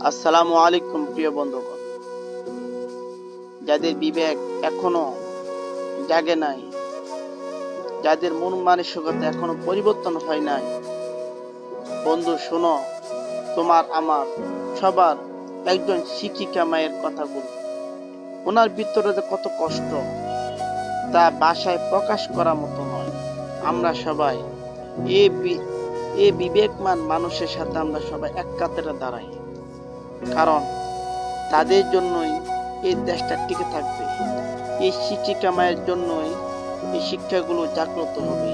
আসসালামু আলাইকুম প্রিয় বন্ধুগণ, যাদের বিবেক এখনো জাগে নাই, যাদের মন মানসিকতা এখনো পরিবর্তন হয় নাই, বন্ধু শোনো, তোমার আমার সবার একজন শিক্ষিকা মায়ের কথাগুলো। ওনার ভিতরে যে কত কষ্ট তা ভাষায় প্রকাশ করার মতো নয়। আমরা সবাই এই বিবেকমান মানুষের সাথে আমরা সবাই এক কাতারে দাঁড়াই, কারণ তাদের জন্যই এই দেশটা টিকে থাকবে। এই শিক্ষিকা মায়ের জন্যই এই শিক্ষাগুলো জাগ্রত হবে,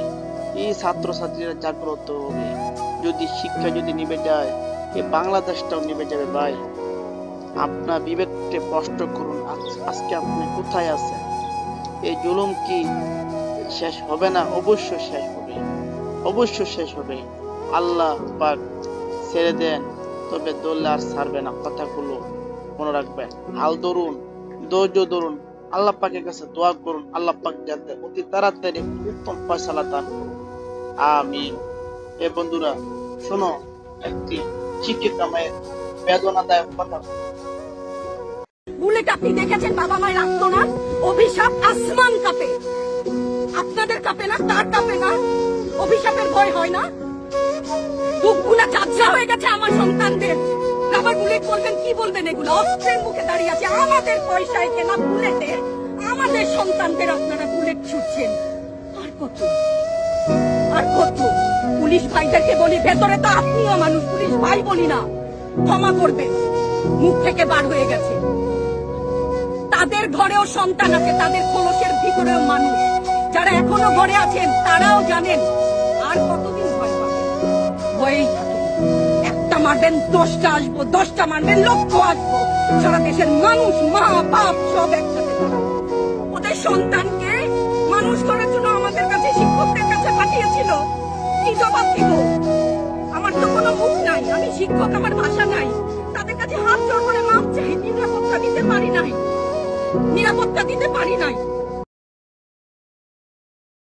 এই ছাত্রছাত্রীরা জাগ্রত হবে। যদি শিক্ষা নিভে যায়, এই বাংলাদেশটাও নিভে যাবে। ভাই, আপনার বিবেককে প্রশ্ন করুন, আজকে আপনি কোথায় আছেন? এই জুলুম কি শেষ হবে না? অবশ্যই শেষ হবে, অবশ্যই শেষ হবে। আল্লাহ পাক ছেড়ে দেন, তবে দোল্লা আর ছাড়বে না। কথাগুলো মনে রাখবেন। হাল ধরুন, ধৈর্য ধরুন, আল্লাহ পাকের কাছে দোয়া করুন, আল্লাহ পাক যাতে অতি তাড়াতাড়ি উত্তম ফয়সালা দান করুন। আমিন। এ বন্ধুরা শোনো, একটি শিক্ষিকা মায়ের বেদনাদায়ক কথা। বুলেট আপনি দেখেছেন বাবা মায়ের আত্মনাদ, অভিশাপ আসমান কাঁপে। আপনাদের কাঁপে না? তার কাঁপে না? অভিশাপের ভয় হয় না? বুকগুলা ঝাঁঝরা হয়ে গেছে আমার সন্তানদের। আবার বুলেট বলবেন, কি বলবেন? এগুলো অস্ত্রের মুখে দাঁড়িয়ে আছে, আমাদের পয়সায় কেনা বুলেটে আমাদের সন্তানদের আপনারা বুলেট ছুটছেন। আর কত, আর কত? পুলিশ ভাইদেরকে বলি, ভেতরে তো আপনিও মানুষ, পুলিশ ভাই বলি না, ক্ষমা করবেন, মুখ থেকে বার হয়ে গেছে। তাদের ঘরেও সন্তান আছে, তাদের খোলসের ভিতরেও মানুষ। যারা এখনো ঘরে আছেন তারাও জানেন আর কতদিন ভয় পাবেন। ভয়েই থাকেন। একটা মারবেন 10টা আসবো, 10টা মারবেন লক্ষ আসবো। সারা দেশের মানুষ, মা বাপ সব একসাথে দাঁড়াবো। ওদের সন্তানকে মানুষ করার জন্য আমাদের কাছে, শিক্ষকদের কাছে পাঠিয়েছিল। কি জবাব দিব? আমার তো কোনো মুখ নাই, আমি শিক্ষক, আমার ভাষা নাই। তাদের কাছে হাত জোড় করে মাপ চাই, নিরাপত্তা দিতে পারি নাই, নিরাপত্তা দিতে পারি নাই।